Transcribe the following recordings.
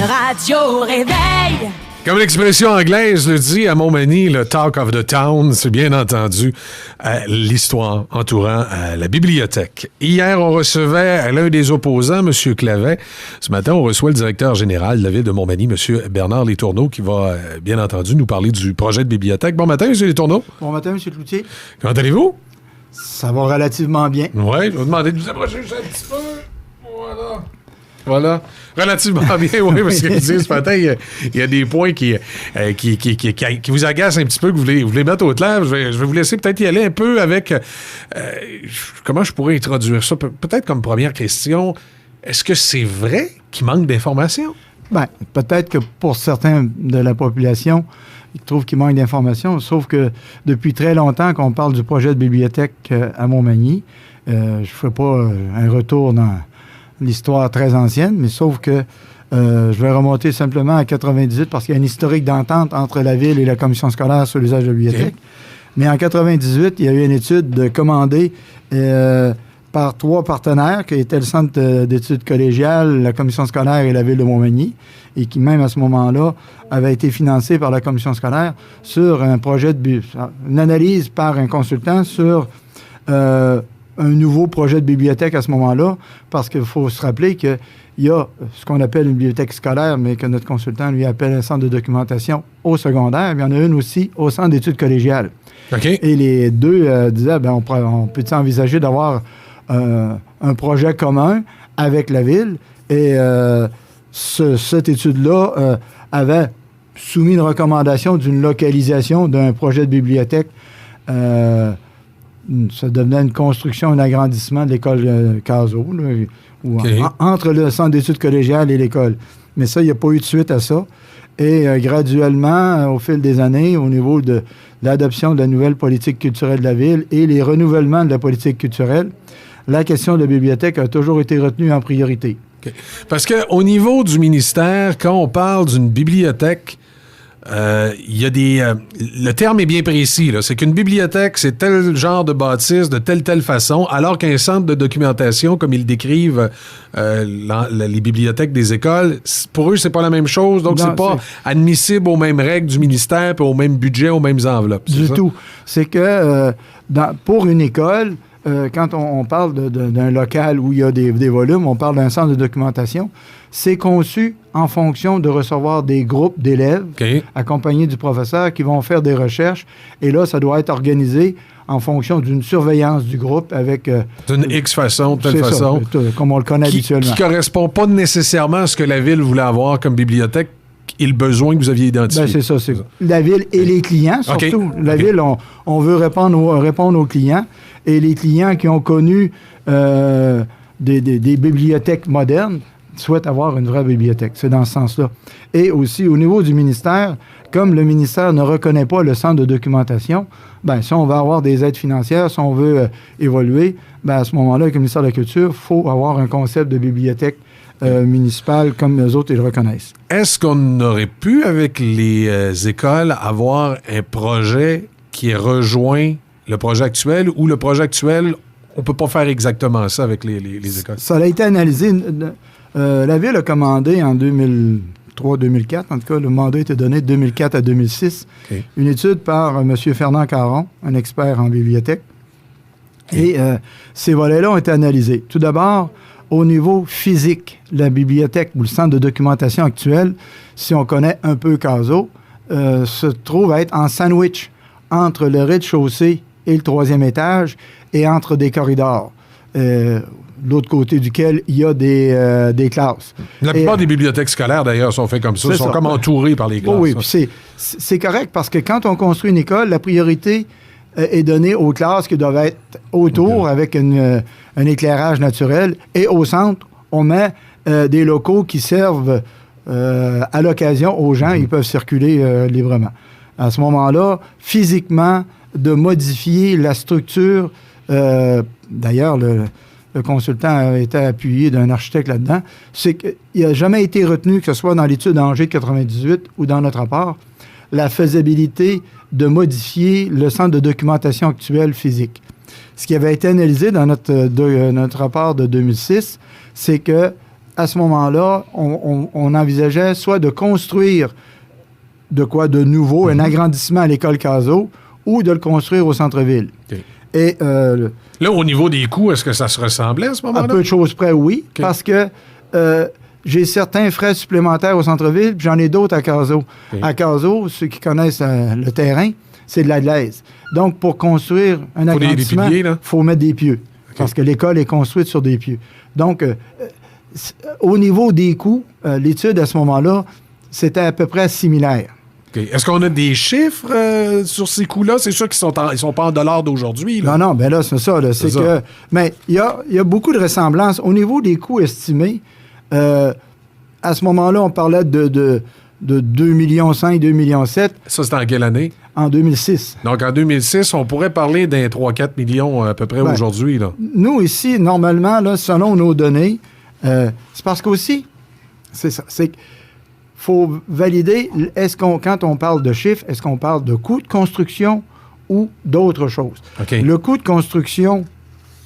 Radio Réveil. Comme l'expression anglaise le dit à Montmagny, le talk of the town, c'est bien entendu l'histoire entourant la bibliothèque. Hier, on recevait l'un des opposants, M. Clavet. Ce matin, on reçoit le directeur général de la ville de Montmagny, M. Bernard Letourneau, qui va, bien entendu, nous parler du projet de bibliothèque. Bon matin, M. Letourneau. Bon matin, M. Cloutier. Comment allez-vous? Ça va relativement bien. Oui, je vais vous demander de vous approcher juste un petit peu. Voilà. Relativement bien, oui, parce que ce matin, il y a des points qui vous agacent un petit peu, que vous voulez mettre au clair. Je vais vous laisser peut-être y aller un peu avec... comment je pourrais introduire ça? Peut-être comme première question, est-ce que c'est vrai qu'il manque d'informations? Bien, peut-être que pour certains de la population, ils trouvent qu'il manque d'informations, sauf que depuis très longtemps qu'on parle du projet de bibliothèque à Montmagny, je ne ferai pas un retour dans l'histoire très ancienne, mais sauf que je vais remonter simplement à 98 parce qu'il y a un historique d'entente entre la Ville et la Commission scolaire sur l'usage de la bibliothèque. Okay. Mais en 98, il y a eu une étude commandée par 3 partenaires, qui étaient le Centre d'études collégiales, la Commission scolaire et la Ville de Montmagny, et qui, même à ce moment-là, avait été financée par la Commission scolaire sur un projet une analyse par un consultant sur un nouveau projet de bibliothèque à ce moment-là, parce qu'il faut se rappeler qu'il y a ce qu'on appelle une bibliothèque scolaire, mais que notre consultant lui appelle un centre de documentation au secondaire. Il y en a une aussi au centre d'études collégiales. Okay. Et les deux disaient, on peut envisager d'avoir un projet commun avec la Ville. Et cette étude-là avait soumis une recommandation d'une localisation d'un projet de bibliothèque. Ça devenait une construction, un agrandissement de l'école Cazot, entre le centre d'études collégiales et l'école. Mais ça, il n'y a pas eu de suite à ça. Et graduellement, au fil des années, au niveau de l'adoption de la nouvelle politique culturelle de la Ville et les renouvellements de la politique culturelle, la question de la bibliothèque a toujours été retenue en priorité. Okay. Parce qu'au niveau du ministère, quand on parle d'une bibliothèque, il y a le terme est bien précis, là. C'est qu'une bibliothèque, c'est tel genre de bâtisse, de telle façon, alors qu'un centre de documentation, comme ils le décrivent les bibliothèques des écoles, pour eux, c'est pas la même chose. Donc, c'est pas admissible aux mêmes règles du ministère puis au même budget, aux mêmes enveloppes. Du tout. C'est que pour une école, quand on parle d'un local où il y a des volumes, on parle d'un centre de documentation, c'est conçu en fonction de recevoir des groupes d'élèves accompagnés du professeur qui vont faire des recherches. Et là, ça doit être organisé en fonction d'une surveillance du groupe avec... d'une X façon, de telle façon. Ça, comme on le connaît habituellement. Qui ne correspond pas nécessairement à ce que la Ville voulait avoir comme bibliothèque et le besoin que vous aviez identifié. C'est ça. C'est la Ville et les clients, surtout. La Ville, on veut répondre aux clients. Et les clients qui ont connu des bibliothèques modernes souhaitent avoir une vraie bibliothèque. C'est dans ce sens-là. Et aussi, au niveau du ministère, comme le ministère ne reconnaît pas le centre de documentation, si on veut avoir des aides financières, si on veut évoluer, à ce moment-là, avec le ministère de la Culture, il faut avoir un concept de bibliothèque municipale comme eux autres, ils le reconnaissent. Est-ce qu'on aurait pu, avec les écoles, avoir un projet qui rejoint le projet actuel, ou le projet actuel, on ne peut pas faire exactement ça avec les écoles? Ça a été analysé. La Ville a commandé en 2003-2004, en tout cas, le mandat a été donné de 2004 à 2006, une étude par M. Fernand Caron, un expert en bibliothèque. Et ces volets-là ont été analysés. Tout d'abord, au niveau physique, la bibliothèque ou le centre de documentation actuel, si on connaît un peu Cazot, se trouve à être en sandwich entre le rez-de-chaussée et le 3e étage, et entre des corridors, l'autre côté duquel il y a des classes. La plupart des bibliothèques scolaires, d'ailleurs, sont faites comme ça. Ils sont comme entourés par les classes. Oui, c'est correct, parce que quand on construit une école, la priorité est donnée aux classes qui doivent être autour, avec un éclairage naturel, et au centre, on met des locaux qui servent à l'occasion aux gens. Ils peuvent circuler librement. À ce moment-là, physiquement, de modifier la structure. D'ailleurs, le consultant a été appuyé d'un architecte là-dedans. C'est qu'il n'a jamais été retenu, que ce soit dans l'étude Angers de 98 ou dans notre rapport, la faisabilité de modifier le centre de documentation actuel physique. Ce qui avait été analysé dans notre rapport de 2006, c'est que à ce moment-là, on envisageait soit de construire de quoi de nouveau, un agrandissement à l'école Cazot, ou de le construire au centre-ville. Okay. Et là, au niveau des coûts, est-ce que ça se ressemblait à ce moment-là? À peu de choses près, oui, parce que j'ai certains frais supplémentaires au centre-ville, puis j'en ai d'autres à Cazot. À Cazot, ceux qui connaissent le terrain, c'est de la glaise. Donc, pour construire un agrandissement, il faut mettre des pieux, parce que l'école est construite sur des pieux. Donc, au niveau des coûts, l'étude à ce moment-là, c'était à peu près similaire. Okay. Est-ce qu'on a des chiffres sur ces coûts-là? C'est sûr qu'ils ils sont pas en dollars d'aujourd'hui. Là. Non, bien là, c'est ça. Là, c'est que, mais il y a beaucoup de ressemblances. Au niveau des coûts estimés, à ce moment-là, on parlait de 2,5 millions, 2,7 millions. Ça, c'était en quelle année? En 2006. Donc, en 2006, on pourrait parler d'un 3-4 millions à peu près aujourd'hui. Là. Nous, ici, normalement, là, selon nos données, c'est parce qu'aussi, c'est ça, c'est qu'il faut valider, quand on parle de chiffres, est-ce qu'on parle de coût de construction ou d'autres choses? Okay. Le coût de construction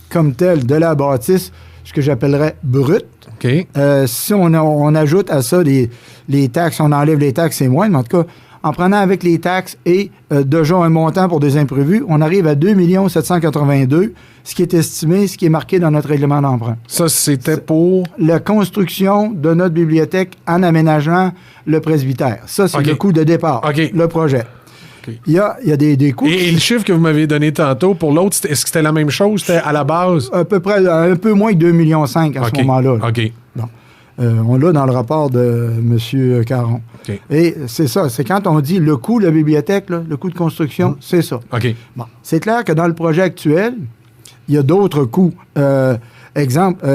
comme tel de la bâtisse, ce que j'appellerais brut, okay. Si on ajoute à ça les taxes, on enlève les taxes, c'est moins, mais en tout cas, en prenant avec les taxes et déjà un montant pour des imprévus, on arrive à 2 782 000, ce qui est estimé, ce qui est marqué dans notre règlement d'emprunt. Ça, c'était pour? La construction de notre bibliothèque en aménageant le presbytère. Ça, c'est le coût de départ, le projet. Okay. Il y a des coûts. Et le chiffre que vous m'avez donné tantôt, pour l'autre, est-ce que c'était la même chose? C'était à la base? À peu près, un peu moins que 2,5 millions à ce moment-là. Là. OK. Bon. On l'a dans le rapport de M. Caron. Okay. Et c'est ça, c'est quand on dit le coût de la bibliothèque, là, le coût de construction, c'est ça. OK. Bon. C'est clair que dans le projet actuel, il y a d'autres coûts. Exemple,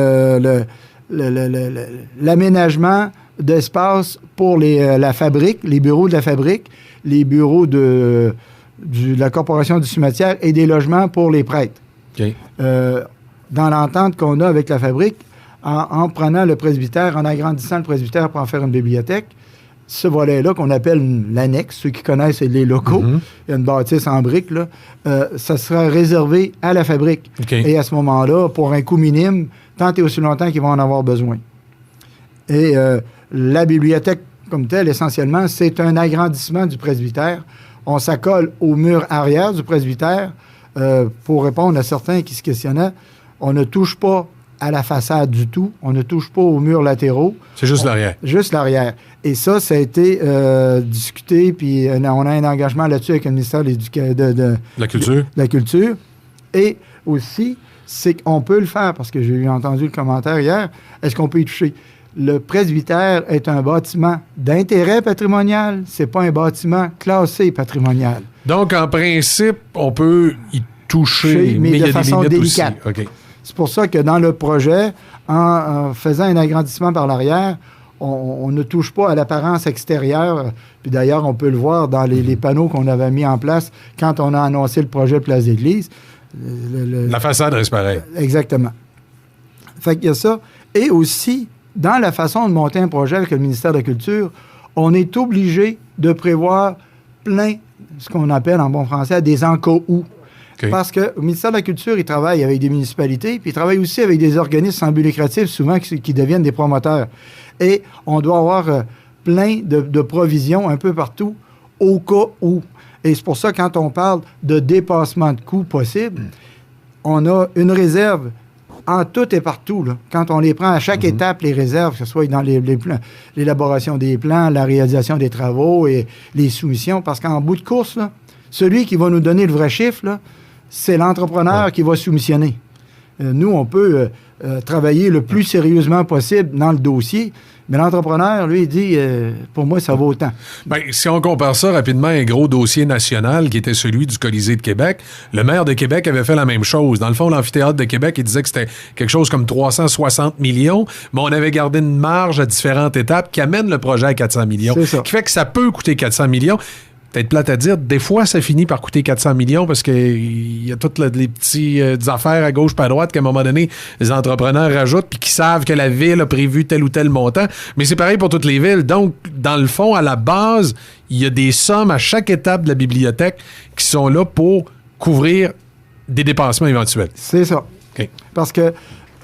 l'aménagement d'espace pour la fabrique, les bureaux de la fabrique, les bureaux de la Corporation du cimetière et des logements pour les prêtres. Okay. Dans l'entente qu'on a avec la fabrique, en prenant le presbytère, en agrandissant le presbytère pour en faire une bibliothèque, ce volet-là qu'on appelle l'annexe, ceux qui connaissent les locaux, il y a une bâtisse en briques, là, ça sera réservé à la fabrique. Okay. Et à ce moment-là, pour un coût minime, tant et aussi longtemps qu'ils vont en avoir besoin. Et la bibliothèque comme telle, essentiellement, c'est un agrandissement du presbytère. On s'accole au mur arrière du presbytère pour répondre à certains qui se questionnaient. On ne touche pas à la façade du tout. On ne touche pas aux murs latéraux. C'est juste l'arrière. Juste l'arrière. Et ça a été discuté, puis on a un engagement là-dessus avec le ministère de la Culture. Et aussi, c'est qu'on peut le faire, parce que j'ai entendu le commentaire hier, est-ce qu'on peut y toucher? Le presbytère est un bâtiment d'intérêt patrimonial, c'est pas un bâtiment classé patrimonial. Donc, en principe, on peut y toucher, mais il y a des limites délicate. Aussi. Okay. C'est pour ça que dans le projet, en faisant un agrandissement par l'arrière, on ne touche pas à l'apparence extérieure. Puis d'ailleurs, on peut le voir dans les panneaux qu'on avait mis en place quand on a annoncé le projet Place d'Église. La façade reste pareille. Exactement. Fait qu'il y a ça. Et aussi, dans la façon de monter un projet avec le ministère de la Culture, on est obligé de prévoir plein, ce qu'on appelle en bon français, des en-cas-où. Okay. Parce qu'au ministère de la Culture, il travaille avec des municipalités, puis il travaille aussi avec des organismes sans but lucratif, souvent qui deviennent des promoteurs. Et on doit avoir plein de provisions un peu partout, au cas où. Et c'est pour ça, quand on parle de dépassement de coûts possible, on a une réserve en tout et partout. Là. Quand on les prend à chaque étape, les réserves, que ce soit dans l'élaboration des plans, la réalisation des travaux et les soumissions, parce qu'en bout de course, là, celui qui va nous donner le vrai chiffre, là, c'est l'entrepreneur qui va soumissionner. Nous, on peut travailler le plus sérieusement possible dans le dossier, mais l'entrepreneur, lui, il dit pour moi, ça vaut autant. Bien, si on compare ça rapidement à un gros dossier national qui était celui du Colisée de Québec, le maire de Québec avait fait la même chose. Dans le fond, l'amphithéâtre de Québec, il disait que c'était quelque chose comme 360 millions, mais on avait gardé une marge à différentes étapes qui amène le projet à 400 millions. C'est ça. Qui fait que ça peut coûter 400 millions. Peut-être plate à dire, des fois, ça finit par coûter 400 millions parce qu'il y a toutes les petites affaires à gauche pas à droite qu'à un moment donné, les entrepreneurs rajoutent puis qui savent que la ville a prévu tel ou tel montant. Mais c'est pareil pour toutes les villes. Donc, dans le fond, à la base, il y a des sommes à chaque étape de la bibliothèque qui sont là pour couvrir des dépassements éventuels. C'est ça. Okay. Parce que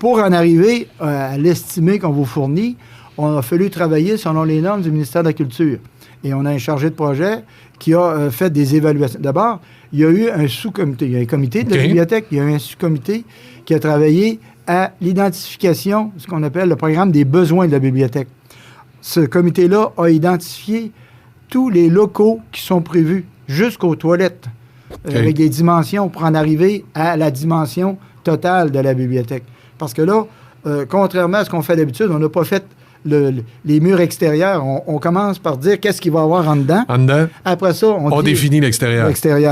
pour en arriver à l'estimé qu'on vous fournit, on a fallu travailler selon les normes du ministère de la Culture. Et on a un chargé de projet qui a fait des évaluations. D'abord, il y a eu un sous-comité. Il y a un comité de la bibliothèque, il y a eu un sous-comité qui a travaillé à l'identification, ce qu'on appelle le programme des besoins de la bibliothèque. Ce comité-là a identifié tous les locaux qui sont prévus jusqu'aux toilettes, avec des dimensions pour en arriver à la dimension totale de la bibliothèque. Parce que là, contrairement à ce qu'on fait d'habitude, on n'a pas fait les murs extérieurs. On commence par dire qu'est-ce qu'il va y avoir en dedans. En dedans. Après ça, on définit l'extérieur.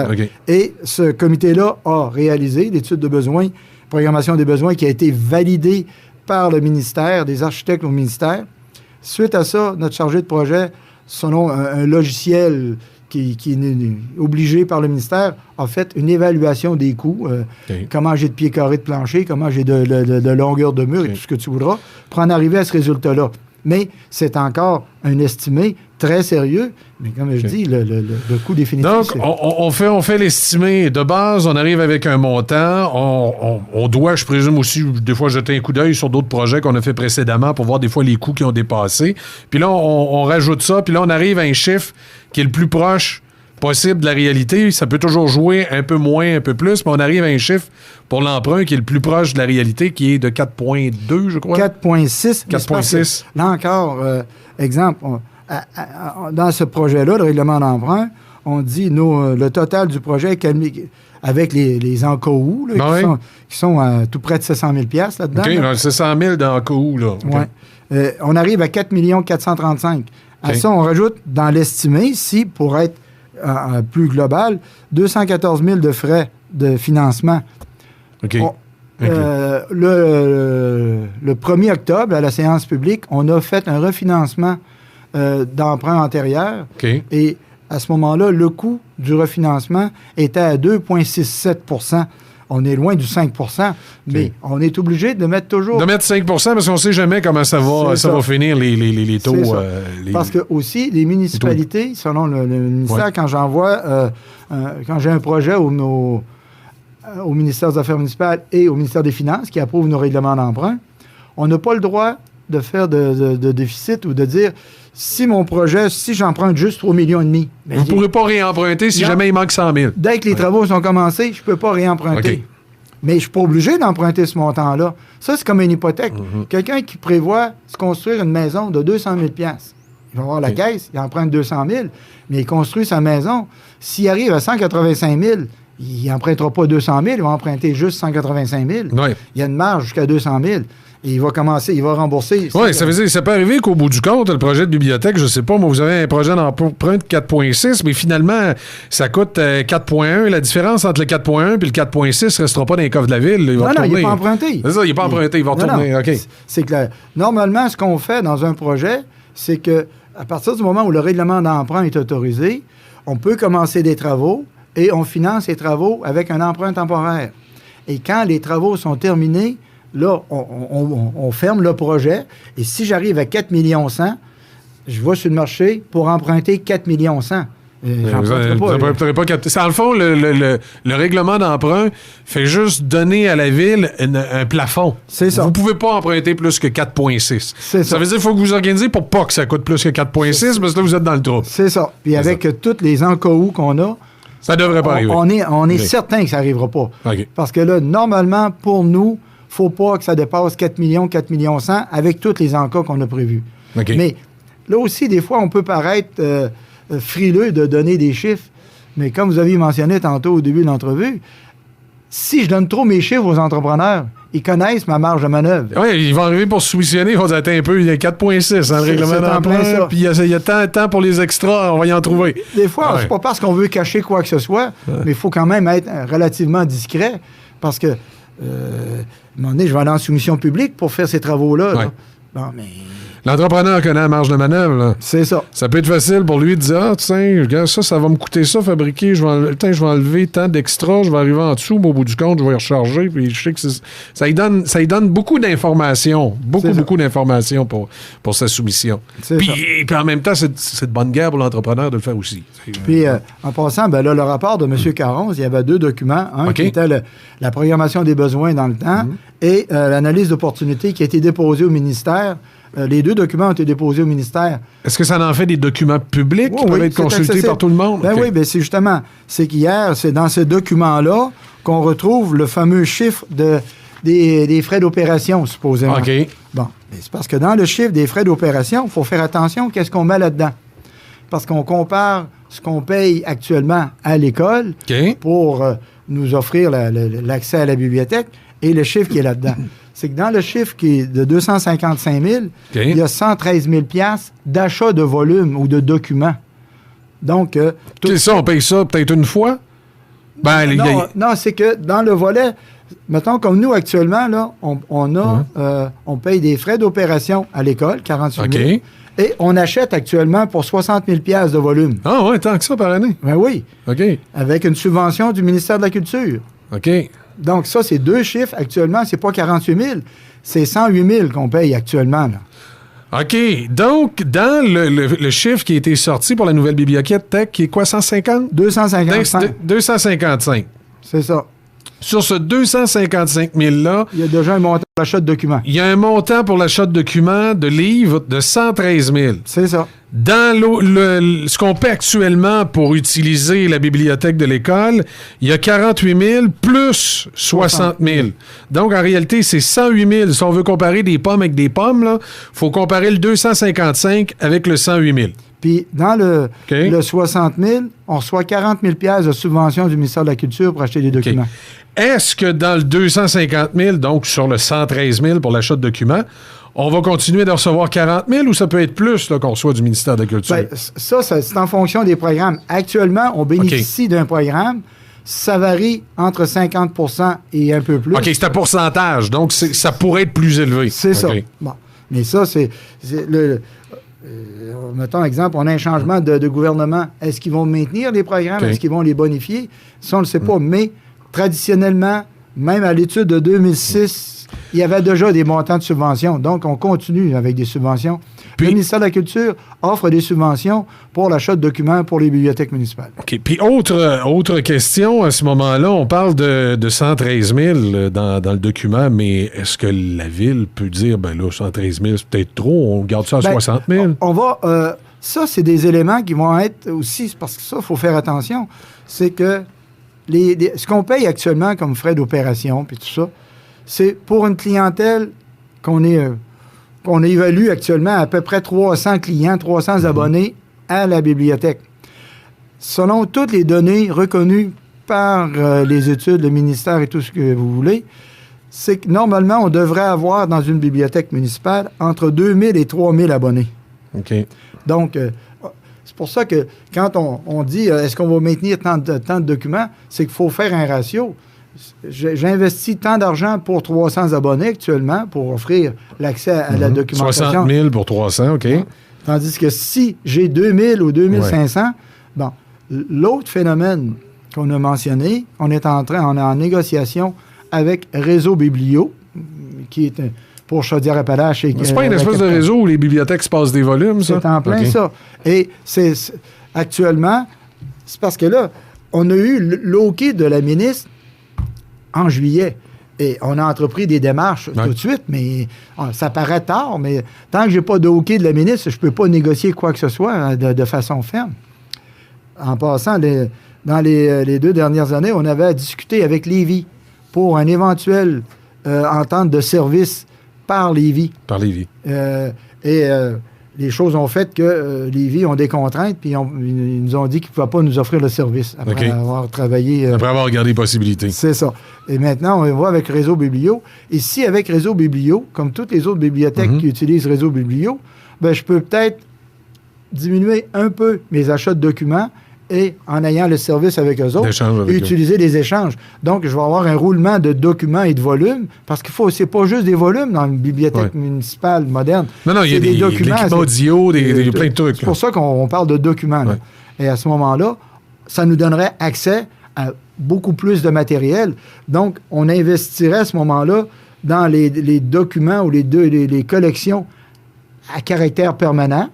Okay. Et ce comité-là a réalisé l'étude de besoins, programmation des besoins, qui a été validée par le ministère, des architectes au ministère. Suite à ça, notre chargé de projet, selon un logiciel qui est obligé par le ministère, a fait une évaluation des coûts. Comment j'ai de pieds carrés de plancher, comment j'ai de longueur de mur et tout ce que tu voudras, pour en arriver à ce résultat-là. Mais c'est encore un estimé très sérieux. Mais comme je dis, le coût définitif... Donc, on fait l'estimé de base, on arrive avec un montant. On doit, je présume aussi, des fois, jeter un coup d'œil sur d'autres projets qu'on a fait précédemment pour voir des fois les coûts qui ont dépassé. Puis là, on rajoute ça. Puis là, on arrive à un chiffre qui est le plus proche possible de la réalité. Ça peut toujours jouer un peu moins, un peu plus, mais on arrive à un chiffre pour l'emprunt qui est le plus proche de la réalité, qui est de 4,2, je crois. 4,6. 4,6. Là encore, exemple, dans ce projet-là, le règlement d'emprunt, on dit le total du projet avec les encours qui sont à tout près de 700 000 $ là-dedans. OK, là, 700 000 d'encours, là. Okay. Ouais. On arrive à 4 435 000. À ça, on rajoute dans l'estimé, ici, pour être plus global, 214 000 de frais de financement. OK. Le 1er octobre, à la séance publique, on a fait un refinancement d'emprunt antérieur. Okay. Et à ce moment-là, le coût du refinancement était à 2,67 %. On est loin du 5 %, mais on est obligé de mettre toujours... De mettre 5 % parce qu'on ne sait jamais comment ça va finir, les taux. Parce que aussi, les municipalités, selon le ministère, quand j'ai un projet au ministère des Affaires municipales et au ministère des Finances qui approuve nos règlements d'emprunt, on n'a pas le droit de faire de déficit ou de dire... Si mon projet, si j'emprunte juste 3,5 millions... Vous ne pourrez pas réemprunter si jamais il manque 100 000. Dès que les travaux sont commencés, je ne peux pas réemprunter. Okay. Mais je ne suis pas obligé d'emprunter ce montant-là. Ça, c'est comme une hypothèque. Quelqu'un qui prévoit se construire une maison de 200 000 $, il va avoir la caisse, il emprunte 200 000, mais il construit sa maison. S'il arrive à 185 000, il n'empruntera pas 200 000, il va emprunter juste 185 000. Oui. Il y a une marge jusqu'à 200 000. Et il va rembourser. Oui, ça veut dire, ça peut arriver qu'au bout du compte, le projet de bibliothèque, je ne sais pas, moi, vous avez un projet d'emprunt de 4,6, mais finalement, ça coûte 4,1. La différence entre le 4,1 et le 4,6 ne restera pas dans les coffres de la ville. Il n'est pas emprunté. C'est ça, il n'est pas emprunté, il va retourner. Non. OK. C'est clair. Normalement, ce qu'on fait dans un projet, c'est que à partir du moment où le règlement d'emprunt est autorisé, on peut commencer des travaux et on finance les travaux avec un emprunt temporaire. Et quand les travaux sont terminés, là, on ferme le projet. Et si j'arrive à 4 100 000, je vais sur le marché pour emprunter 4 100 000. Vous n'emprunterez pas 4... Dans le fond, le règlement d'emprunt fait juste donner à la ville un plafond. C'est ça. Vous ne pouvez pas emprunter plus que 4,6. C'est ça. Ça veut dire qu'il faut que vous organisez pour pas que ça coûte plus que 4,6, parce que là, vous êtes dans le trou. C'est ça. Puis avec tous les encours qu'on a, ça devrait pas arriver. On est certain que ça n'arrivera pas. Okay. Parce que là, normalement, pour nous, faut pas que ça dépasse 4 millions, 4 100 000 avec tous les encas qu'on a prévus. Okay. Mais là aussi, des fois, on peut paraître frileux de donner des chiffres. Mais comme vous aviez mentionné tantôt au début de l'entrevue, si je donne trop mes chiffres aux entrepreneurs, ils connaissent ma marge de manœuvre. Oui, ils vont arriver pour soumissionner, ils vont dire, attends un peu, il y a 4,6 le règlement d'emprunt, puis il y a tant de temps pour les extras, on va y en trouver. Des fois, c'est pas parce qu'on veut cacher quoi que ce soit, mais il faut quand même être relativement discret, parce que à un moment donné, je vais aller en soumission publique pour faire ces travaux-là. Ouais. Bon, mais... L'entrepreneur connaît la marge de manœuvre, là. C'est ça. Ça peut être facile pour lui de dire, ah, tiens, regarde, ça va me coûter ça, fabriquer, je vais enlever tant d'extra, je vais arriver en dessous, mais au bout du compte, je vais y recharger, puis je sais que ça lui donne beaucoup d'informations, beaucoup d'informations pour sa soumission. Puis en même temps, c'est de bonne guerre pour l'entrepreneur de le faire aussi. Puis, en passant, ben là, le rapport de M. Caron, il y avait 2 documents. Un qui était la programmation des besoins dans le temps et l'analyse d'opportunité qui a été déposée au ministère. Les 2 documents ont été déposés au ministère. Est-ce que ça en fait des documents publics qui peuvent être consultés par tout le monde? Ben oui, ben c'est justement, c'est qu'hier, c'est dans ces documents-là qu'on retrouve le fameux chiffre des frais d'opération, supposément. OK. Bon, c'est parce que dans le chiffre des frais d'opération, il faut faire attention qu'est-ce qu'on met là-dedans. Parce qu'on compare ce qu'on paye actuellement à l'école pour nous offrir l'accès à la bibliothèque et le chiffre qui est là-dedans. C'est que dans le chiffre qui est de 255 000, il y a 113 000 d'achat de volume ou de documents. Donc, c'est ça, on paye ça peut-être une fois? Non, c'est que dans le volet, mettons comme nous actuellement, là, on paye des frais d'opération à l'école, 48 000. Et on achète actuellement pour 60 000 de volume. Ah ouais, tant que ça par année? Ben oui. OK. Avec une subvention du ministère de la Culture. OK. Donc ça, c'est 2 chiffres actuellement. C'est pas 48 000, c'est 108 000 qu'on paye actuellement. Là. OK. Donc, dans le chiffre qui a été sorti pour la nouvelle bibliothèque, qui est quoi, 150? 255. 255. C'est ça. Sur ce 255 000-là... Il y a déjà un montant pour l'achat de documents. Il y a un montant pour l'achat de documents, de livres, de 113 000. C'est ça. Dans ce qu'on paie actuellement pour utiliser la bibliothèque de l'école, il y a 48 000 plus 60 000. Donc, en réalité, c'est 108 000. Si on veut comparer des pommes avec des pommes, il faut comparer le 255 avec le 108 000. Puis, dans le 60 000, on reçoit 40 000 de subvention du ministère de la Culture pour acheter des documents. Est-ce que dans le 250 000, donc sur le 113 000 pour l'achat de documents, on va continuer de recevoir 40 000 ou ça peut être plus qu'on reçoit du ministère de la Culture? Bien, ça, c'est en fonction des programmes. Actuellement, on bénéficie d'un programme. Ça varie entre 50 % et un peu plus. OK, c'est un pourcentage. Donc, ça pourrait être plus élevé. C'est ça. Bon. Mais ça, c'est mettons, exemple, on a un changement de gouvernement. Est-ce qu'ils vont maintenir les programmes? Est-ce qu'ils vont les bonifier? Ça, on ne le sait pas. Mais traditionnellement, même à l'étude de 2006, il y avait déjà des montants de subventions. Donc, on continue avec des subventions. Puis, le ministère de la Culture offre des subventions pour l'achat de documents pour les bibliothèques municipales. OK. Puis, autre question, à ce moment-là, on parle de 113 000 dans le document, mais est-ce que la Ville peut dire, ben là, 113 000, c'est peut-être trop, on garde ça à 60 000? On va... ça, c'est des éléments qui vont être aussi... Parce que ça, il faut faire attention. C'est que ce qu'on paye actuellement comme frais d'opération, puis tout ça, c'est pour une clientèle qu'on évalue actuellement à peu près 300 clients, 300 abonnés à la bibliothèque. Selon toutes les données reconnues par les études, le ministère et tout ce que vous voulez, c'est que normalement, on devrait avoir dans une bibliothèque municipale entre 2 000 et 3 000 abonnés. OK. Donc, c'est pour ça que quand on dit est-ce qu'on va maintenir tant de documents, c'est qu'il faut faire un ratio. J'investis tant d'argent pour 300 abonnés actuellement pour offrir l'accès à la documentation. 60 000 pour 300, OK. Tandis que si j'ai 2000 ou 2500, bon, l'autre phénomène qu'on a mentionné, on est en négociation avec Réseau Biblio, qui est pour Chaudière-Appalaches. C'est pas une espèce de réseau où les bibliothèques se passent des volumes, ça? C'est en plein ça. Et actuellement, c'est parce que là, on a eu l'OK de la ministre en juillet. Et on a entrepris des démarches tout de suite, mais ça paraît tard, mais tant que je n'ai pas de OK de la ministre, je ne peux pas négocier quoi que ce soit de façon ferme. En passant, dans les 2 dernières années, on avait discuté avec Lévis pour un éventuel entente de service par Lévis. Par Lévis. Les choses ont fait que Lévis ont des contraintes, puis ils nous ont dit qu'ils ne pouvaient pas nous offrir le service après avoir travaillé. Après avoir regardé les possibilités. C'est ça. Et maintenant, on va avec Réseau Biblio. Et si avec Réseau Biblio, comme toutes les autres bibliothèques qui utilisent Réseau Biblio, ben, je peux peut-être diminuer un peu mes achats de documents et en ayant le service avec eux autres, avec utiliser les échanges. Donc, je vais avoir un roulement de documents et de volumes, parce c'est pas juste des volumes dans une bibliothèque municipale moderne. Non, il y a des documents, l'équipement audio, plein de trucs. C'est pour ça qu'on parle de documents. Là. Et à ce moment-là, ça nous donnerait accès à beaucoup plus de matériel. Donc, on investirait à ce moment-là dans les documents ou les collections à caractère permanent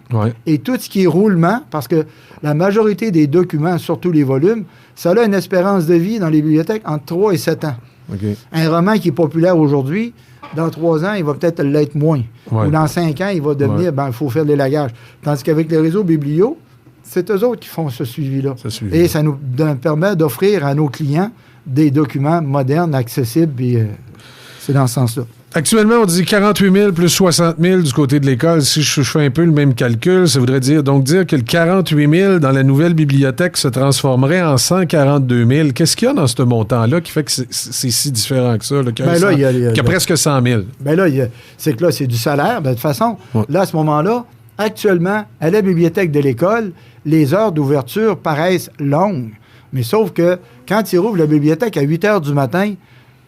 et tout ce qui est roulement, parce que la majorité des documents, surtout les volumes, ça a une espérance de vie dans les bibliothèques entre 3 et 7 ans. Okay. Un roman qui est populaire aujourd'hui, dans 3 ans, il va peut-être l'être moins. Ou dans 5 ans, il va devenir, il faut faire de l'élagage. Tandis qu'avec les réseaux biblios, c'est eux autres qui font ce suivi-là. Et ça nous permet d'offrir à nos clients des documents modernes, accessibles, et c'est dans ce sens-là. Actuellement, on dit 48 000 plus 60 000 du côté de l'école. Si je fais un peu le même calcul, ça voudrait dire que le 48 000 dans la nouvelle bibliothèque se transformerait en 142 000. Qu'est-ce qu'il y a dans ce montant-là qui fait que c'est si différent que ça? Qu'il y a presque 100 000. Bien là, c'est que là, c'est du salaire. De toute façon, là, à ce moment-là, actuellement, à la bibliothèque de l'école, les heures d'ouverture paraissent longues. Mais sauf que quand ils rouvrent la bibliothèque à 8 heures du matin,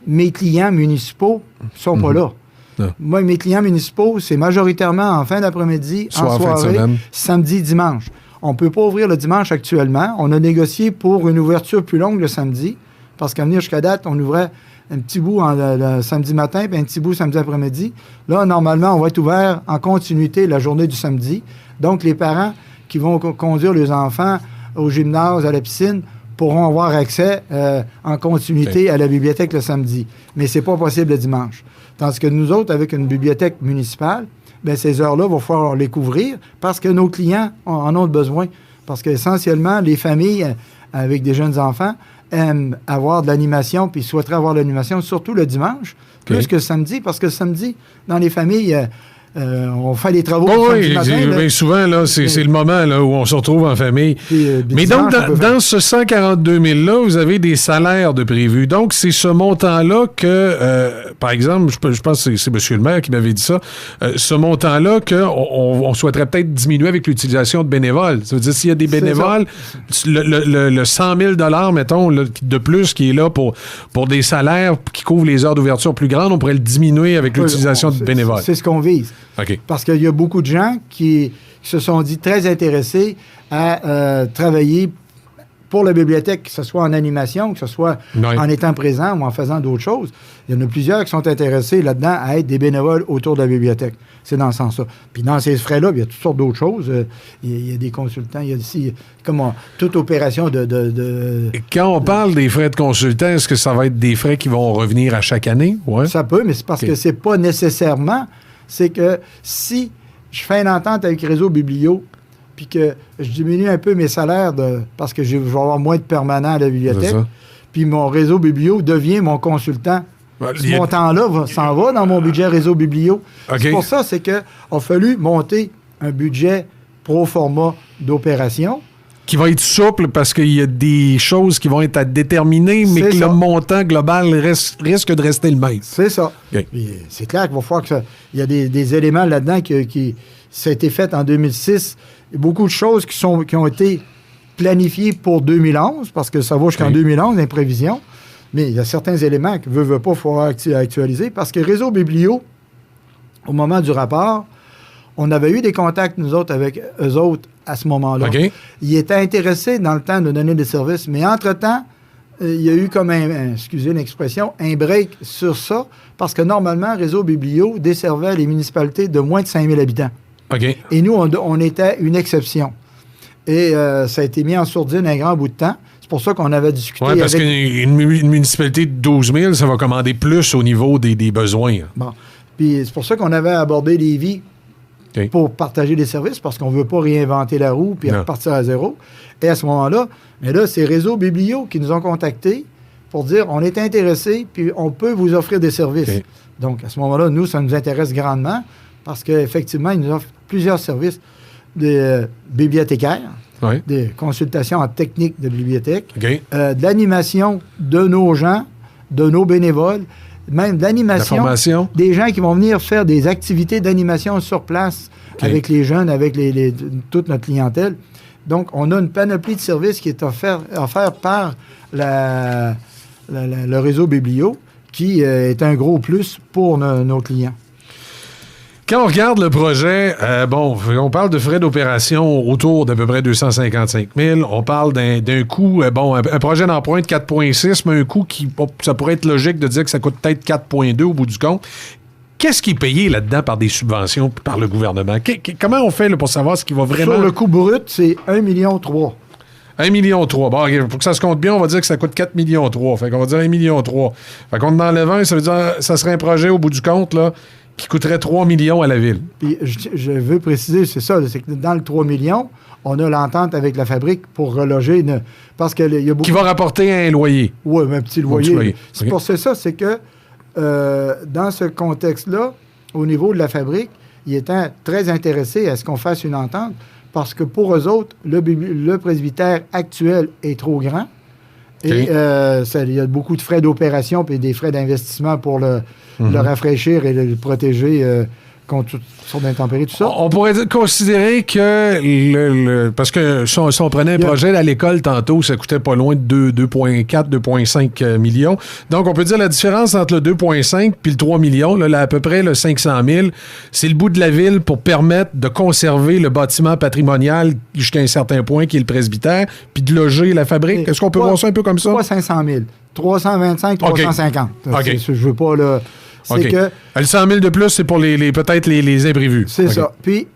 mes clients municipaux sont pas là. Non. Moi, mes clients municipaux, c'est majoritairement en fin d'après-midi, en soirée, samedi, dimanche. On ne peut pas ouvrir le dimanche actuellement. On a négocié pour une ouverture plus longue le samedi, parce qu'à venir jusqu'à date, on ouvrait un petit bout le samedi matin puis un petit bout samedi après-midi. Là, normalement, on va être ouvert en continuité la journée du samedi. Donc, les parents qui vont conduire les enfants au gymnase, à la piscine, pourront avoir accès en continuité à la bibliothèque le samedi. Mais c'est pas possible le dimanche. Tandis que nous autres, avec une bibliothèque municipale, bien, ces heures-là, il va falloir les couvrir parce que nos clients en ont besoin. Parce qu'essentiellement, les familles avec des jeunes enfants aiment avoir de l'animation puis souhaiteraient avoir l'animation, surtout le dimanche, plus que le samedi, parce que le samedi, dans les familles... on fait les travaux oui, matin, souvent, là, c'est le moment là, où on se retrouve en famille. Mais donc, dans ce 142 000-là, vous avez des salaires de prévus. Donc, c'est ce montant-là que, par exemple, je pense que c'est M. le maire qui m'avait dit ça, ce montant-là qu'on souhaiterait peut-être diminuer avec l'utilisation de bénévoles. Ça veut dire, s'il y a des bénévoles, le 100 000 mettons, là, de plus qui est là pour des salaires qui couvrent les heures d'ouverture plus grandes, on pourrait le diminuer avec l'utilisation de bénévoles. C'est ce qu'on vise. Okay. Parce qu'il y a beaucoup de gens qui se sont dit très intéressés à travailler pour la bibliothèque, que ce soit en animation, que ce soit en étant présent ou en faisant d'autres choses. Il y en a plusieurs qui sont intéressés là-dedans à être des bénévoles autour de la bibliothèque. C'est dans ce sens-là. Puis dans ces frais-là, il y a toutes sortes d'autres choses. Il y a des consultants, il y a ici, toute opération de... Et quand on parle des frais de consultant, est-ce que ça va être des frais qui vont revenir à chaque année? Ouais. Ça peut, mais c'est parce que c'est pas nécessairement... C'est que si je fais une entente avec Réseau Biblio, puis que je diminue un peu mes salaires parce que je vais avoir moins de permanents à la bibliothèque, puis mon Réseau Biblio devient mon consultant, ce montant-là s'en va dans mon budget Réseau Biblio. Okay. C'est pour ça, c'est qu'il a fallu monter un budget pro forma d'opération. Qui va être souple parce qu'il y a des choses qui vont être à déterminer, mais que le montant global risque de rester le même. C'est ça. Okay. C'est clair qu'il va falloir que il y a des éléments là-dedans qui ça a été fait en 2006. Il y a beaucoup de choses qui ont été planifiées pour 2011, parce que ça va jusqu'en 2011, les prévisions. Mais il y a certains éléments que veut pas falloir actualiser, parce que Réseau Biblio, au moment du rapport, on avait eu des contacts, nous autres, avec eux autres à ce moment-là. Okay. Ils étaient intéressés dans le temps de donner des services, mais entre-temps, il y a eu comme excusez l'expression, un break sur ça, parce que normalement, Réseau Biblio desservait les municipalités de moins de 5 000 habitants. Okay. Et nous, on était une exception. Et ça a été mis en sourdine un grand bout de temps. C'est pour ça qu'on avait discuté avec... Oui, parce qu'une municipalité de 12 000, ça va commander plus au niveau des besoins. Bon. Puis c'est pour ça qu'on avait abordé Lévis pour partager les services, parce qu'on ne veut pas réinventer la roue puis repartir à zéro. Et à ce moment-là, mais là, c'est Réseau Biblio qui nous ont contactés pour dire on est intéressés puis on peut vous offrir des services. Okay. Donc, à ce moment-là, nous, ça nous intéresse grandement parce qu'effectivement, ils nous offrent plusieurs services des bibliothécaires, des consultations en technique de bibliothèque, de l'animation de nos gens, de nos bénévoles, même de l'animation, des gens qui vont venir faire des activités d'animation sur place avec les jeunes, avec toute notre clientèle. Donc, on a une panoplie de services qui est offert par le réseau Biblio, qui est un gros plus pour nos clients. Quand on regarde le projet, on parle de frais d'opération autour d'à peu près 255 000. On parle d'un coût, un projet d'emprunt de 4,6, mais un coût ça pourrait être logique de dire que ça coûte peut-être 4,2 au bout du compte. Qu'est-ce qui est payé là-dedans par des subventions, par le gouvernement? Comment on fait là, pour savoir ce qui va vraiment... Sur le coût brut, c'est 1,3 million. 1,3 million. Bon, okay, pour que ça se compte bien, on va dire que ça coûte 4,3 millions. Fait qu'on va dire 1,3 million. Fait qu'on enlève un, ça veut dire ça serait un projet au bout du compte là, qui coûterait 3 millions à la ville. Puis je veux préciser, c'est ça, c'est que dans le 3 millions, on a l'entente avec la fabrique pour reloger parce qu'il y a beaucoup... Qui va rapporter un loyer. Oui, un petit loyer. C'est okay. Pour ça, c'est que dans ce contexte-là, au niveau de la fabrique, ils étaient très intéressés à ce qu'on fasse une entente parce que pour eux autres, le presbytère actuel est trop grand. Okay. Et il y a beaucoup de frais d'opération et des frais d'investissement pour le rafraîchir et le protéger contre toutes sortes d'intempéries, tout ça. On pourrait considérer que, parce que si on prenait un projet à l'école tantôt, ça coûtait pas loin de 2,4, 2,5 millions. Donc, on peut dire la différence entre le 2,5 puis le 3 millions, là, à peu près le 500 000, c'est le bout de la ville pour permettre de conserver le bâtiment patrimonial jusqu'à un certain point, qui est le presbytère, puis de loger la fabrique. Est-ce qu'on peut voir ça un peu comme ça? Pas 500 000. 325, 350. Okay. Je veux pas, là... C'est que... Le 100 000 de plus, c'est pour peut-être les imprévus. C'est ça. Puis,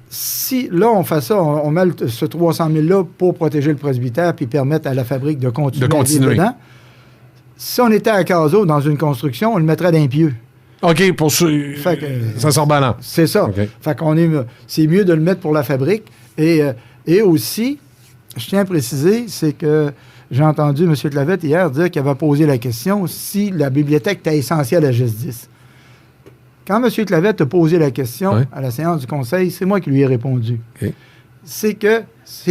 si là, on fait ça, on met ce 300 000-là pour protéger le presbytère puis permettre à la fabrique de continuer. Dedans. Si on était à Caso dans une construction, on le mettrait d'un pieu. OK, pour ça, ça sort ballant. C'est ça. Okay. Fait qu'on c'est mieux de le mettre pour la fabrique. Et aussi, je tiens à préciser, c'est que j'ai entendu M. Clavette hier dire qu'il avait posé la question si la bibliothèque était essentielle à GES-10. Quand M. Clavette a posé la question à la séance du conseil, c'est moi qui lui ai répondu. Okay. C'est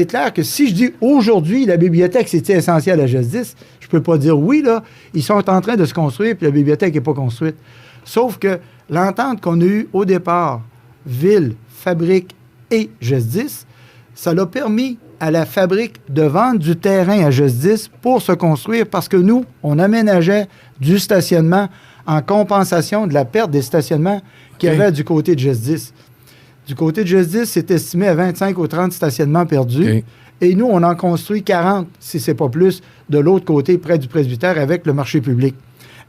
clair que si je dis aujourd'hui la bibliothèque c'était essentielle à GES-10, je peux pas dire oui, là. Ils sont en train de se construire puis la bibliothèque n'est pas construite. Sauf que l'entente qu'on a eue au départ, ville, fabrique et GES-10, ça l'a permis à la fabrique de vendre du terrain à GES-10 pour se construire parce que nous, on aménageait du stationnement en compensation de la perte des stationnements qu'il y avait du côté de GES-10. Du côté de GES-10, c'est estimé à 25 ou 30 stationnements perdus. Okay. Et nous, on en construit 40, si ce n'est pas plus, de l'autre côté, près du presbytère, avec le marché public.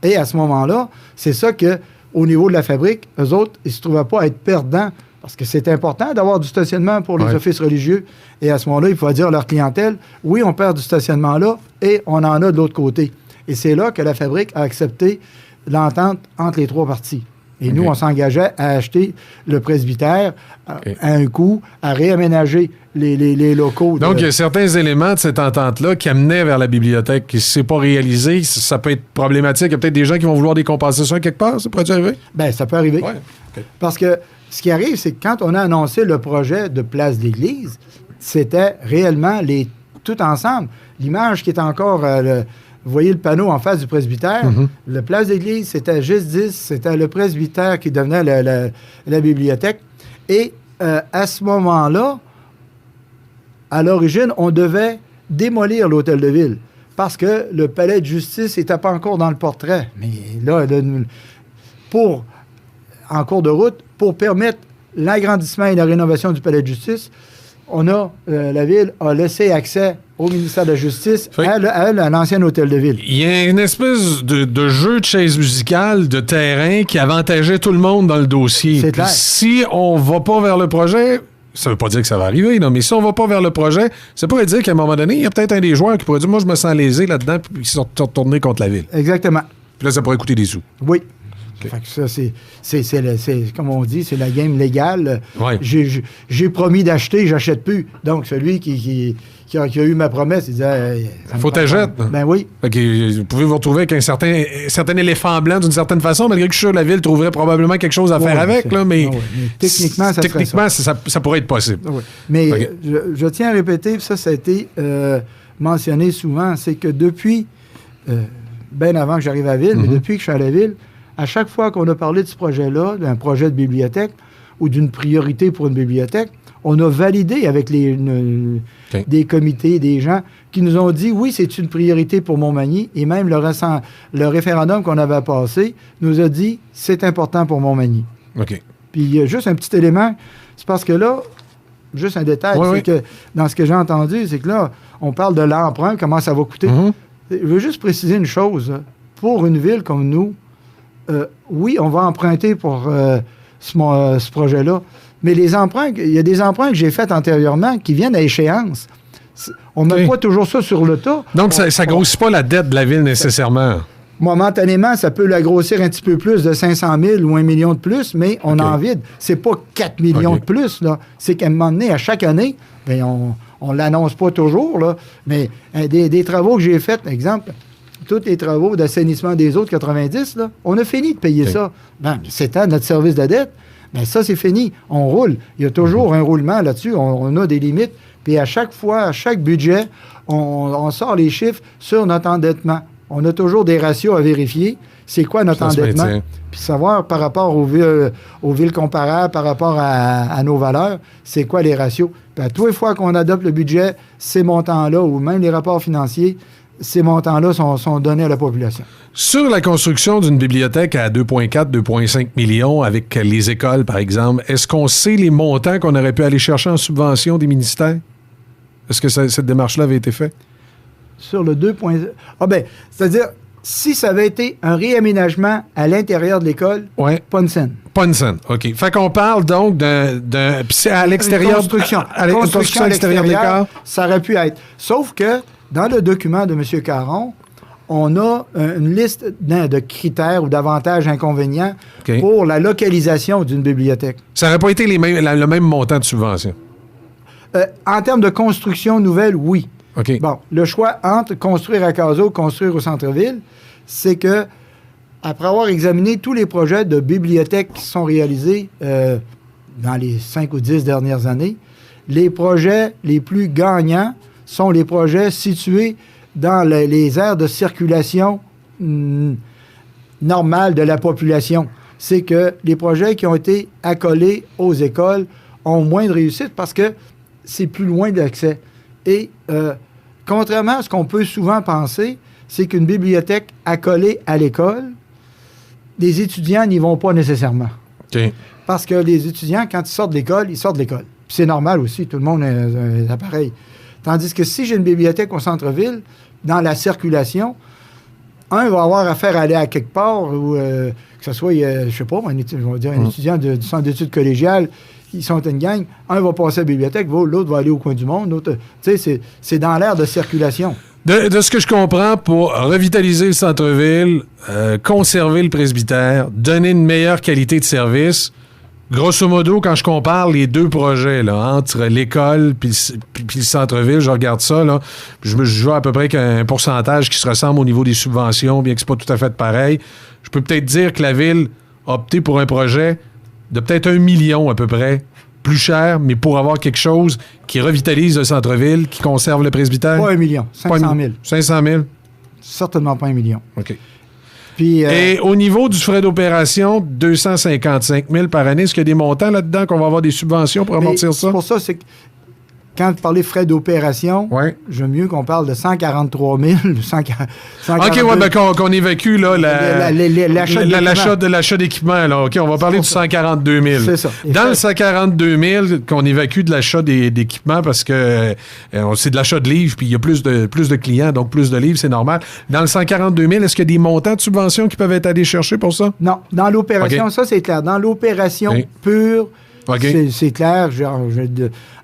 Et à ce moment-là, c'est ça qu'au niveau de la fabrique, eux autres, ils ne se trouvaient pas à être perdants parce que c'est important d'avoir du stationnement pour les offices religieux. Et à ce moment-là, il faut dire à leur clientèle, oui, on perd du stationnement là et on en a de l'autre côté. Et c'est là que la fabrique a accepté l'entente entre les trois parties. Et nous, on s'engageait à acheter le presbytère à un coût, à réaménager les locaux. Donc, il y a certains éléments de cette entente-là qui amenaient vers la bibliothèque. Qui, si ce n'est pas réalisé, ça peut être problématique. Il y a peut-être des gens qui vont vouloir des compensations quelque part. Ça pourrait arriver? Bien, ça peut arriver. Ouais. Okay. Parce que ce qui arrive, c'est que quand on a annoncé le projet de Place d'Église, c'était réellement tout ensemble. L'image qui est encore... vous voyez le panneau en face du presbytère. Le Place d'Église, c'était GES-10, c'était le presbytère qui devenait la bibliothèque. Et à ce moment-là, à l'origine, on devait démolir l'hôtel de ville parce que le palais de justice n'était pas encore dans le portrait. Mais là, en cours de route, pour permettre l'agrandissement et la rénovation du palais de justice, la ville a laissé accès au ministère de la Justice à l'ancien hôtel de ville. Il y a une espèce de jeu de chaise musicale, de terrain qui avantageait tout le monde dans le dossier. C'est clair. Si on va pas vers le projet, ça veut pas dire que ça va arriver, non, mais si on va pas vers le projet, ça pourrait dire qu'à un moment donné, il y a peut-être un des joueurs qui pourrait dire « Moi, je me sens lésé là-dedans », puis ils sont retournés contre la ville. Exactement. Puis là, ça pourrait coûter des sous. Oui. Fait que ça, c'est comme on dit, c'est la game légale. Ouais. J'ai promis d'acheter, j'achète plus. Donc, celui qui a eu ma promesse, il disait... faut t'achètes. Ben oui. Okay, vous pouvez vous retrouver avec un certain éléphant blanc d'une certaine façon, malgré que je suis sûr que la ville trouverait probablement quelque chose à faire avec, là, mais techniquement, ça pourrait être possible. Oui. Mais je tiens à répéter, ça a été mentionné souvent, c'est que depuis, bien avant que j'arrive à la ville, mais depuis que je suis à la ville, à chaque fois qu'on a parlé de ce projet-là, d'un projet de bibliothèque, ou d'une priorité pour une bibliothèque. On a validé avec des comités, des gens qui nous ont dit, oui, c'est une priorité pour Montmagny. Et même le référendum qu'on avait passé nous a dit, c'est important pour Montmagny. OK. Puis juste un petit élément, c'est parce que là, juste un détail, que dans ce que j'ai entendu, c'est que là, on parle de l'emprunt, comment ça va coûter. Je veux juste préciser une chose. Pour une ville comme nous, oui, on va emprunter pour ce projet-là, mais les emprunts, il y a des emprunts que j'ai faits antérieurement qui viennent à échéance. On ne met pas toujours ça sur le tas. Donc, ça ne grossit pas la dette de la ville nécessairement. Momentanément, ça peut la grossir un petit peu plus de 500 000 ou 1 million de plus, mais on en vide. C'est pas 4 millions de plus, là. C'est qu'à un moment donné, à chaque année, bien, on ne l'annonce pas toujours, là, mais des travaux que j'ai faits, exemple, tous les travaux d'assainissement des eaux de 90, là, on a fini de payer ça. Ben, c'est à notre service de dette. Bien, ça, c'est fini. On roule. Il y a toujours un roulement là-dessus. On a des limites. Puis à chaque fois, à chaque budget, on sort les chiffres sur notre endettement. On a toujours des ratios à vérifier. C'est quoi notre endettement? Puis savoir par rapport aux villes comparables, par rapport à nos valeurs, c'est quoi les ratios. Puis à tous les fois qu'on adopte le budget, ces montants-là, ou même les rapports financiers, ces montants-là sont donnés à la population. Sur la construction d'une bibliothèque à 2,4, 2,5 millions avec les écoles, par exemple, est-ce qu'on sait les montants qu'on aurait pu aller chercher en subvention des ministères? Est-ce que cette démarche-là avait été faite? Sur le 2. C'est-à-dire, si ça avait été un réaménagement à l'intérieur de l'école, pas une scène. Pas une scène, OK. Fait qu'on parle donc d'un... Puis c'est à l'extérieur... Une construction. Une construction à l'extérieur de l'école. Ça aurait pu être. Sauf que, dans le document de M. Caron, on a une liste de critères ou d'avantages inconvénients pour la localisation d'une bibliothèque. Ça n'aurait pas été le même montant de subvention? En termes de construction nouvelle, oui. OK. Bon, le choix entre construire à Cazaux, construire au centre-ville, c'est que, après avoir examiné tous les projets de bibliothèques qui sont réalisés dans les 5 ou 10 dernières années, les projets les plus gagnants sont les projets situés dans les aires de circulation normales de la population. C'est que les projets qui ont été accolés aux écoles ont moins de réussite parce que c'est plus loin de l'accès. Et contrairement à ce qu'on peut souvent penser, c'est qu'une bibliothèque accolée à l'école, les étudiants n'y vont pas nécessairement. Okay. Parce que les étudiants, quand ils sortent de l'école, ils sortent de l'école. Puis c'est normal aussi, tout le monde est pareil. Tandis que si j'ai une bibliothèque au centre-ville, dans la circulation, un va avoir affaire à aller à quelque part, ou que ce soit, je sais pas, un étudiant du centre d'études collégiales, ils sont une gang, un va passer à la bibliothèque, l'autre va aller au coin du monde, l'autre, tu sais, c'est dans l'air de circulation. De ce que je comprends, pour revitaliser le centre-ville, conserver le presbytère, donner une meilleure qualité de service, grosso modo, quand je compare les deux projets, là, entre l'école puis le centre-ville, je regarde ça, là, je vois à peu près qu'un pourcentage qui se ressemble au niveau des subventions, bien que c'est pas tout à fait pareil. Je peux peut-être dire que la ville a opté pour un projet de peut-être 1 million à peu près, plus cher, mais pour avoir quelque chose qui revitalise le centre-ville, qui conserve le presbytère. Pas 1 million, 500 000. 500 000? Certainement pas 1 million. OK. Puis, et au niveau du frais d'opération, 255 000 par année, est-ce qu'il y a des montants là-dedans qu'on va avoir des subventions pour amortir ça? C'est pour ça, c'est que quand vous parlez frais d'opération, j'aime mieux qu'on parle de 143 000. Qu'on évacue là, l'achat d'équipement. Là. OK, on va parler du 142 000. C'est ça. Dans le 142 000, qu'on évacue de l'achat d'équipement parce que c'est de l'achat de livres, puis il y a plus de clients, donc plus de livres, c'est normal. Dans le 142 000, est-ce qu'il y a des montants de subventions qui peuvent être allés chercher pour ça? Non. Dans l'opération, ça, c'est clair. Dans l'opération pure, c'est clair.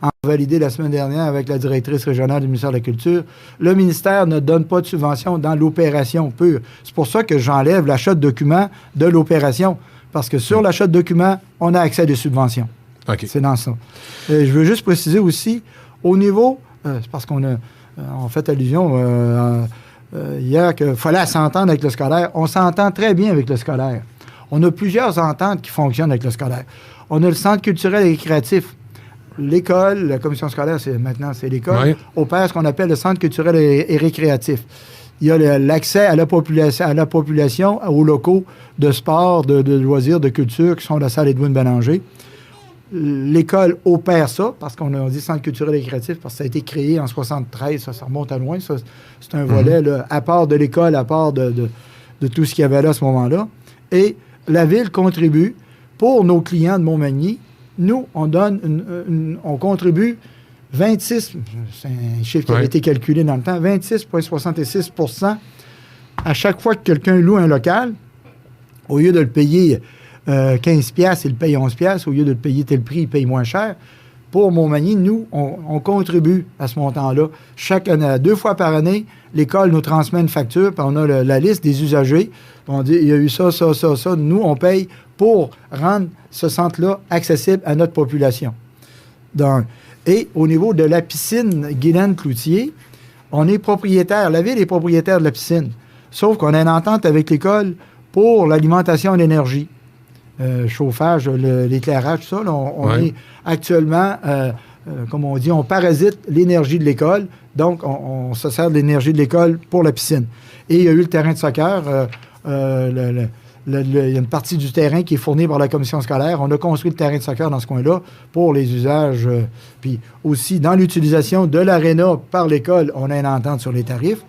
En validé la semaine dernière avec la directrice régionale du ministère de la Culture. Le ministère ne donne pas de subvention dans l'opération pure. C'est pour ça que j'enlève l'achat de documents de l'opération. Parce que sur l'achat de documents, on a accès à des subventions. C'est dans ça. Je veux juste préciser aussi, au niveau, c'est parce qu'on a fait allusion hier qu'il fallait s'entendre avec le scolaire. On s'entend très bien avec le scolaire. On a plusieurs ententes qui fonctionnent avec le scolaire. On a le centre culturel et récréatif. L'école, la commission scolaire, c'est l'école, opère ce qu'on appelle le centre culturel et récréatif. Il y a l'accès à la population, aux locaux de sport, de loisirs, de culture, qui sont la salle Edwin Bélanger. l'école opère ça, parce qu'on a dit centre culturel et créatif, parce que ça a été créé en 73, ça remonte à loin, ça, c'est un volet là, à part de l'école, à part de tout ce qu'il y avait là à ce moment-là. Et la Ville contribue pour nos clients de Montmagny. Nous, on contribue 26, c'est un chiffre qui avait été calculé dans le temps, 26,66 % à chaque fois que quelqu'un loue un local, au lieu de le payer 15 piastres, il paye 11 piastres. Au lieu de le payer tel prix, il paye moins cher. Pour Montmagny, nous, on contribue à ce montant-là. Chaque année, 2 fois par année, l'école nous transmet une facture, puis on a la liste des usagers. On dit, il y a eu ça, ça, ça, ça. Nous, on paye pour rendre ce centre-là accessible à notre population. Et au niveau de la piscine Guylaine Cloutier, on est propriétaire. La Ville est propriétaire de la piscine. Sauf qu'on a une entente avec l'école pour l'alimentation en énergie. Chauffage, l'éclairage, tout ça. Là, on est actuellement, comme on dit, on parasite l'énergie de l'école. Donc, on se sert de l'énergie de l'école pour la piscine. Et il y a eu le terrain de soccer. Il y a une partie du terrain qui est fournie par la commission scolaire. On a construit le terrain de soccer dans ce coin-là pour les usages. Puis aussi, dans l'utilisation de l'aréna par l'école, on a une entente sur les tarifs.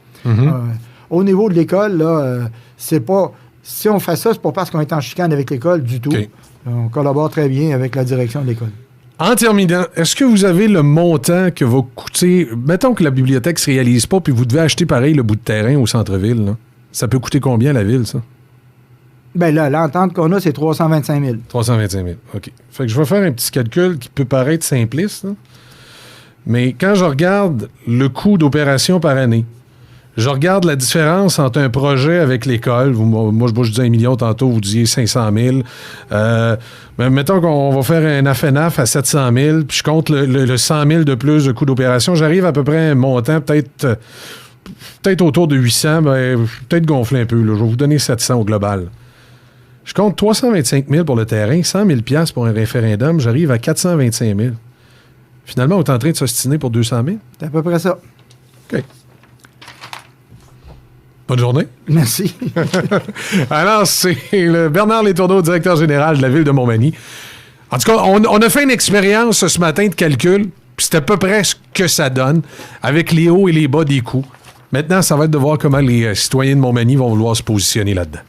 Au niveau de l'école, là, c'est pas... Si on fait ça, c'est pas parce qu'on est en chicane avec l'école du tout. Okay. On collabore très bien avec la direction de l'école. En terminant, est-ce que vous avez le montant que va coûter... Mettons que la bibliothèque ne se réalise pas, puis vous devez acheter pareil le bout de terrain au centre-ville. Là. Ça peut coûter combien à la ville, ça? Bien là, l'entente qu'on a, c'est 325 000. 325 000, OK. Fait que je vais faire un petit calcul qui peut paraître simpliste, là. Mais quand je regarde le coût d'opération par année, je regarde la différence entre un projet avec l'école. Moi, je disais 1 million tantôt, vous disiez 500 000. Mais mettons qu'on va faire un AFNAF à 700 000, puis je compte le 100 000 de plus de coût d'opération. J'arrive à peu près à un montant, peut-être autour de 800, peut-être gonfler un peu. Là. Je vais vous donner 700 au global. Je compte 325 000 pour le terrain, 100 000 $ pour un référendum. J'arrive à 425 000. Finalement, on est en train de s'ostiner pour 200 000. C'est à peu près ça. OK. Bonne journée. Merci. Alors, c'est Bernard Letourneau, directeur général de la Ville de Montmagny. En tout cas, on a fait une expérience ce matin de calcul, puis c'est à peu près ce que ça donne, avec les hauts et les bas des coûts. Maintenant, ça va être de voir comment les citoyens de Montmagny vont vouloir se positionner là-dedans.